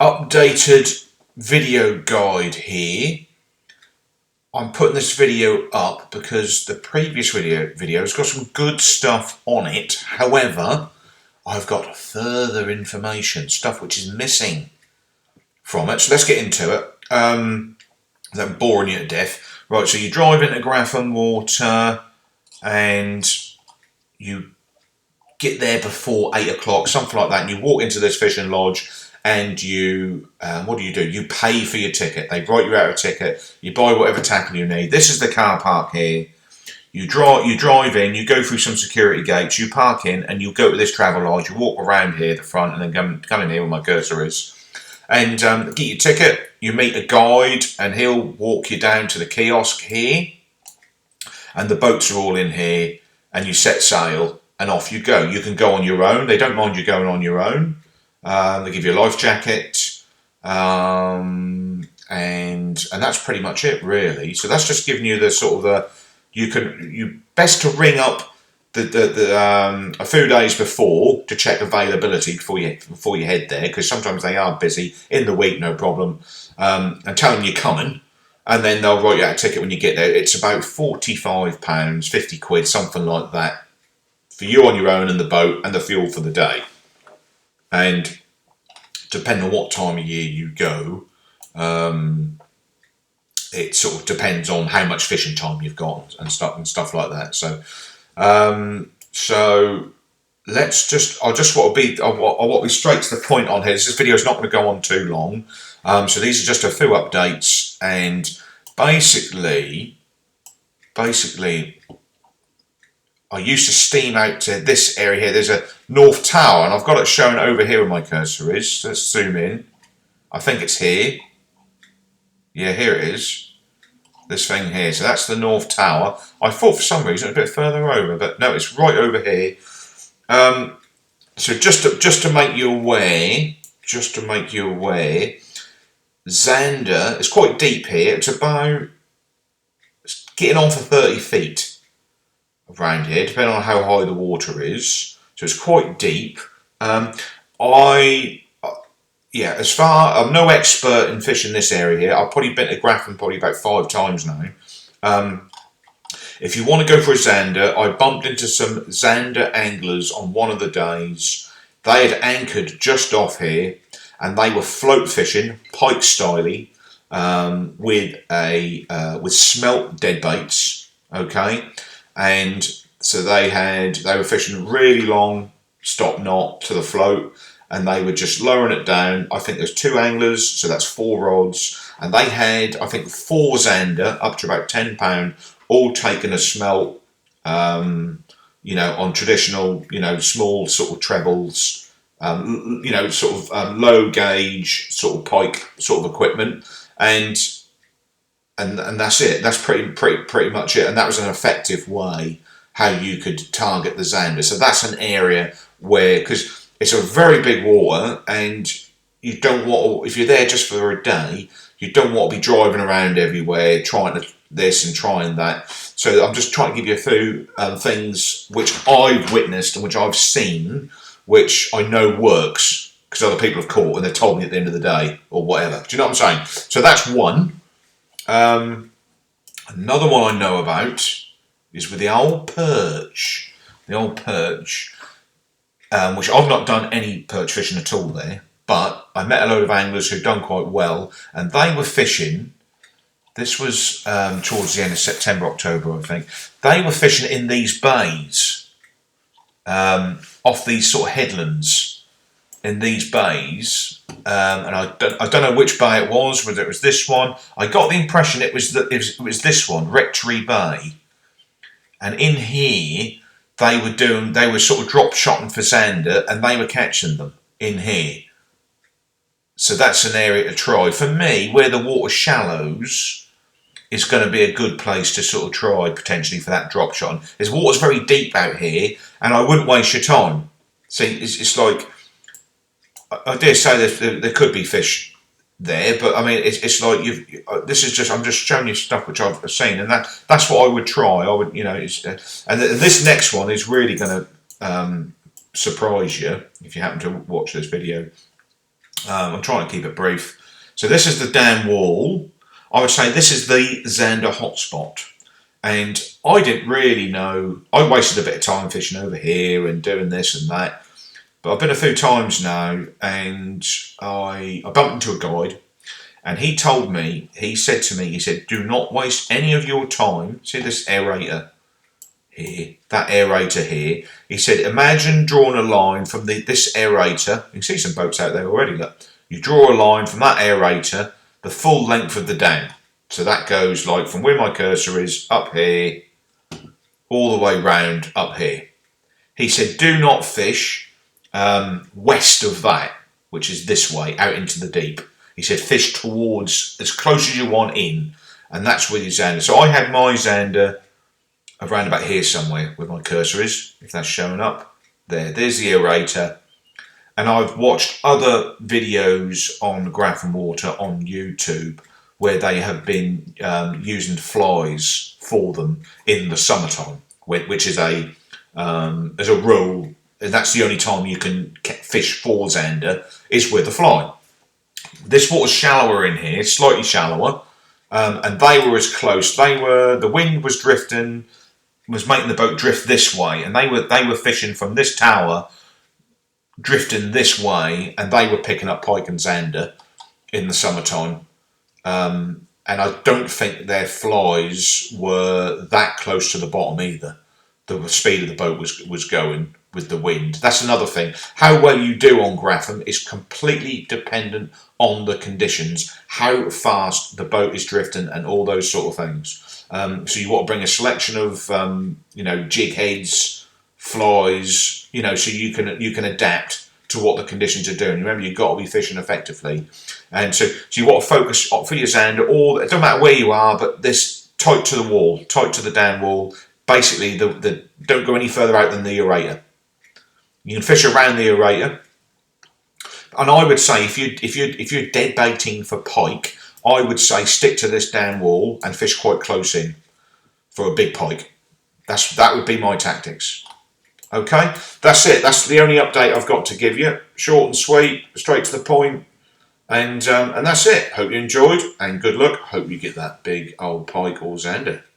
Updated video guide here. I'm putting this video up because the previous video's got some good stuff on it. However, I've got further information, stuff which is missing from it. So let's get into it. I'm boring you to death. Right, so you drive into Grafham water and you get there before 8 o'clock, something like that, and you walk into this fishing lodge and you, what do? You pay for your ticket. They write you out a ticket, you buy whatever tackle you need. This is the car park here. You drive in, you go through some security gates, you park in, and you go to this travel lodge, you walk around here, the front, and then come in here where my cursor is, and get your ticket. You meet a guide, and he'll walk you down to the kiosk here, and the boats are all in here, and you set sail, and off you go. You can go on your own. They don't mind you going on your own. They give you a life jacket, and that's pretty much it, really. So that's just giving you the sort of you best to ring up a few days before to check availability before you head there, because sometimes they are busy in the week, no problem, and tell them you're coming, and then they'll write you out a ticket when you get there. It's about £45, 50 quid, something like that, for you on your own and the boat and the fuel for the day. And depending on what time of year you go, it sort of depends on how much fishing time you've got and stuff like that. So, so let's just. I want to be straight to the point on here. This video is not going to go on too long. So these are just a few updates, and basically, I used to steam out to this area here. There's a North Tower, and I've got it shown over here where my cursor is. Let's zoom in. I think it's here. Yeah, here it is. This thing here. So that's the North Tower. I thought for some reason a bit further over, but no, it's right over here. So just to make you aware, Zander is quite deep here. It's getting on for 30 feet. Around here, depending on how high the water is, so it's quite deep. I'm no expert in fishing this area here. I've probably been to Grafham probably about 5 times now. If you want to go for a Zander, I bumped into some Zander anglers on one of the days. They had anchored just off here, and they were float fishing, pike style, with smelt dead baits. Okay. And so they were fishing really long stop knot to the float, and they were just lowering it down. I think there's 2 anglers, so that's 4 rods, and they had, I think, 4 Zander up to about £10, all taken as smelt, on traditional, small sort of trebles, low gauge sort of pike sort of equipment, and that's it. That's pretty much it. And that was an effective way how you could target the Zander. So that's an area where, because it's a very big water, and you don't want to, if you're there just for a day, you don't want to be driving around everywhere trying this and trying that. So I'm just trying to give you a few things which I've witnessed and which I've seen, which I know works because other people have caught and they've told me at the end of the day or whatever. Do you know what I'm saying? So that's one. Another one I know about is with the old Perch. The old Perch, which I've not done any perch fishing at all there, but I met a load of anglers who'd done quite well, and they were fishing. This was towards the end of September, October, I think. They were fishing in these bays, off these sort of headlands. In these bays, and I don't know which bay it was, whether it was this one. I got the impression it was this one, Rectory Bay. And in here, they were sort of drop shotting for Zander, and they were catching them in here. So that's an area to try. For me, where the water shallows is going to be a good place to sort of try potentially for that drop shot. The water's very deep out here, and I wouldn't waste your time. See, it's like, I dare say there could be fish there, but I mean it's like I'm just showing you stuff which I've seen, and that's what I would try. I would, and this next one is really going to surprise you if you happen to watch this video. I'm trying to keep it brief. So this is the dam wall. I would say this is the Zander hotspot. And I didn't really know. I wasted a bit of time fishing over here and doing this and that. But I've been a few times now, and I bumped into a guide, and he told me, he said to me, he said, do not waste any of your time. See this aerator here, that aerator here. He said, imagine drawing a line from this aerator. You can see some boats out there already, look. You draw a line from that aerator, the full length of the dam. So that goes like from where my cursor is, up here, all the way round up here. He said, do not fish west of that, which is this way, out into the deep. He said, fish towards, as close as you want in, and that's where your Zander. So I had my Zander around about here somewhere, where my cursor is, if that's showing up. There's the aerator. And I've watched other videos on Grafham water on YouTube where they have been using flies for them in the summertime, which is as a rule, that's the only time you can fish for Zander is with a fly. This water's shallower in here, slightly shallower, and they were as close. The wind was drifting, was making the boat drift this way, and they were fishing from this tower, drifting this way, and they were picking up pike and Zander in the summertime. And I don't think their flies were that close to the bottom either. The speed of the boat was going with the wind. That's another thing. How well you do on Grafham is completely dependent on the conditions, how fast the boat is drifting, and all those sort of things. So you want to bring a selection of jig heads, flies, so you can adapt to what the conditions are doing. Remember, you've got to be fishing effectively, and so you want to focus for your Zander. It doesn't matter where you are, but this tight to the wall, tight to the dam wall. Basically, don't go any further out than the aerator. You can fish around the aerator, and I would say if you're dead baiting for pike, I would say stick to this dam wall and fish quite close in for a big pike. That would be my tactics. Okay, that's it. That's the only update I've got to give you. Short and sweet, straight to the point, and that's it. Hope you enjoyed, and good luck. Hope you get that big old pike or Zander.